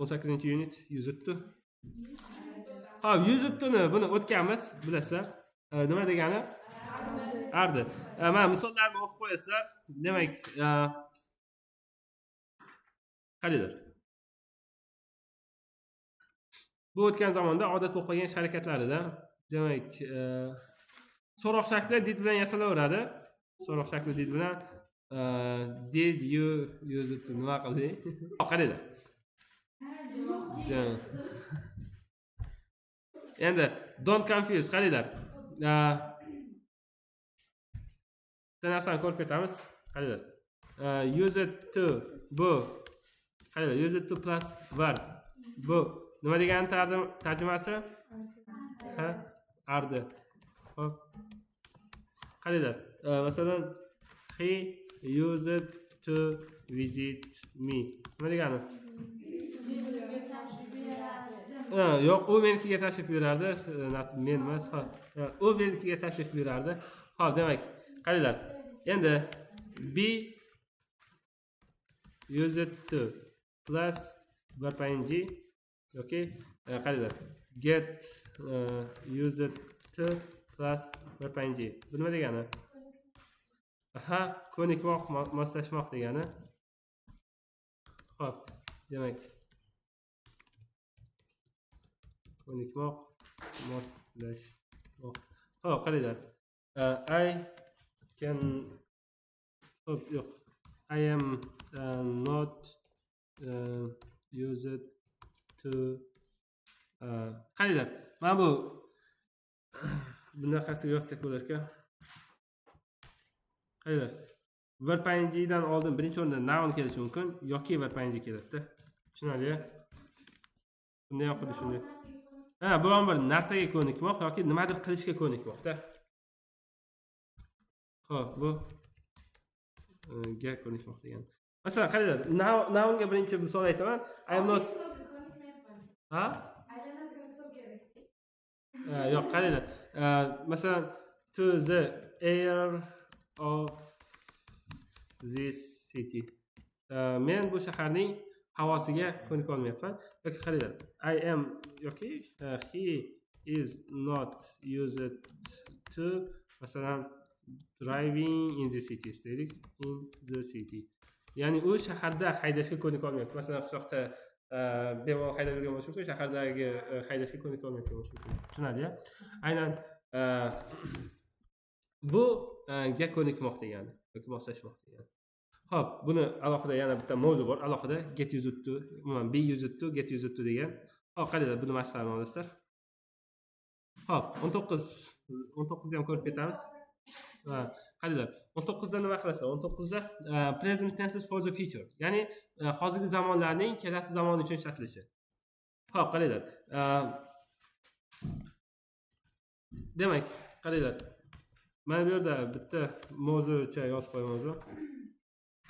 18-unit use it to. Hop, use it to'ni buni o'tganmiz, bilasizlar. Nima degani? Ardi. Mana misollarni o'qib qo'yasizlar. Demak, qaranglar. Bu o'tgan zamonda odat bo'lib qolgan harakatlarida. Demak, so'roq shakli did bilan yasalaveradi. So'roq shakli did bilan did you use it to nima qilding? Qaranglar. Endi don't confuse, qaranglar. Bitta narsani ko'rib ketamiz. Qaranglar. Use it to bu. Qaranglar, use it to plus verb. Bu nima degani tarjimasi? Ha, ardi. Hop. Qaranglar. Masalan, he used to visit me. Nima degani? Yo'q, u menikiga tashrif buyurardi. Men emas. U menikiga tashrif buyurardi. Xo'p, demak, qaranglar. Endi be used to plus verb ing. Okay? Qaranglar. Get used to plus verb ing. Bu nima degani? Aha, ko'nikmoq, moslashmoq degani. Xo'p, demak, ko'nikmoq, moslashmoq. Xo'p, qaranglar. I can yo'q. I am not used to qaranglar. Mana bu bunaqasiga yozsak bo'lar ekan. Qaranglar. Verb ing dan oldin birinchi o'rinda noun kelishi mumkin yoki verb ing keladi-da. Tushunarli? Bunday yoqida shunday. Biron bir narsaga ko'nikmoq yoki nimadir qilishga ko'nikmoq-da. Xo'p, bu ga ko'nikmoq degan. Masalan, qaranglar, nounga birinchi misol aytaman. I am not. Ha? Yo'q, qaranglar. Masalan, to the air of this city. Men bu shaharning havosiga ko'nika olmayapman. Yoki qaranglar. I am yoki he is not used to masalan driving in the city deylik. In the city. Ya'ni u shaharda haydashga ko'nika olmayapti. Masalan, qishloqda bemalol haydab yurgan bo'lishi mumkin, shahardagi haydashga ko'nika olmayotgan bo'lishi mumkin. Tushunarli-ya? Aynan bu ga ko'nikmoq degani, yoki moslashmoq degani. Xo'p, buni alohida yana bitta mavzu bor. Alohida get used to, umuman be used to, get used to degan. Xo'p, qaranglar, buni mashqlarni olasizlar. Xo'p, 19 ham ko'rib ketamiz. Qaranglar, 19 da nima qilasizlar? 19 da present tenses for the future. Ya'ni hozirgi zamonlarning kelasi zamon uchun ishlatilishi. Xo'p, qaranglar. Demak, qaranglar. Mana bu yerda bitta mavzucha yozib qo'yamiz.